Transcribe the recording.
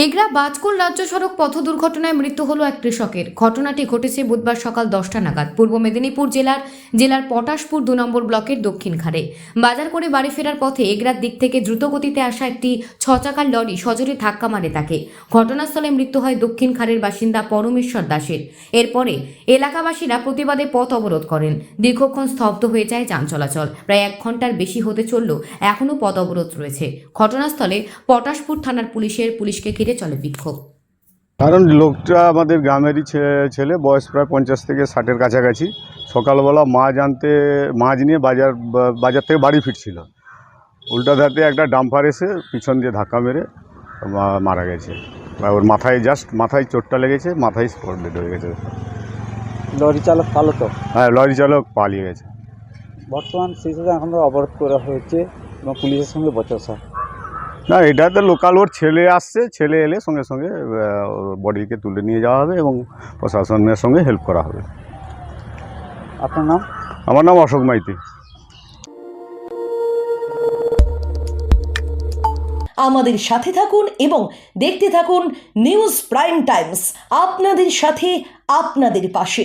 এগরা বাজকুল রাজ্য সড়ক পথ দুর্ঘটনায় মৃত্যু হলো এক কৃষকের। ঘটনাটি ঘটেছে বুধবার সকাল 10টা নাগাদ পূর্ব মেদিনীপুর জেলার পটাশপুর 2 নম্বর ব্লকের দক্ষিণ খাড়ে বাজার করে বাড়ি ফেরার পথে এগরার দিক থেকে দ্রুতগতিতে আসা একটি 6 চাকার লরি সজোরে ধাক্কা মারে তাকে। ঘটনাস্থলে মৃত্যু হয় দক্ষিণ খাড়ের বাসিন্দা পরমেশ্বর দাসের। এরপরে এলাকাবাসীরা প্রতিবাদে পথ অবরোধ করেন। দীর্ঘক্ষণ স্তব্ধ হয়ে যায় যান চলাচল। প্রায় 1 ঘন্টার বেশি হতে চললেও এখনও পথ অবরোধ রয়েছে। ঘটনাস্থলে পটাশপুর থানার পুলিশকে ঘিরে চলে বিক্ষোভ। কারণ লোকটা আমাদের গ্রামেরই ছেলে, বয়স প্রায় 50 থেকে 60-এর কাছাকাছি। সকালবেলা মাছ নিয়ে বাজার থেকে বাড়ি ফিরছিল। উল্টা ধাতে একটা ডাম্পার এসে পিছন দিয়ে ধাক্কা মেরে মারা গেছে। ওর মাথায় চোটটা লেগেছে, মাথায় স্পট ডেড হয়ে গেছে। লরি চালক পালাত? হ্যাঁ, লরি চালক পালিয়ে গেছে। বর্তমান সিচুয়েশনে এখন অবরোধ করা হয়েছে এবং পুলিশের সঙ্গে বচসা। না, এটা তো লোকাল, ওর ছেলে আসছে, ছেলে এলে সঙ্গে সঙ্গে বডিকে তুলে নিয়ে যাওয়া হবে এবং প্রশাসনের সঙ্গে হেল্প করা হবে। আপনার নাম? আমার নাম অশোক মাইতি। আমাদের সাথে থাকুন এবং দেখতে থাকুন নিউজ প্রাইম টাইমস, আপনাদের সাথে আপনাদের পাশে।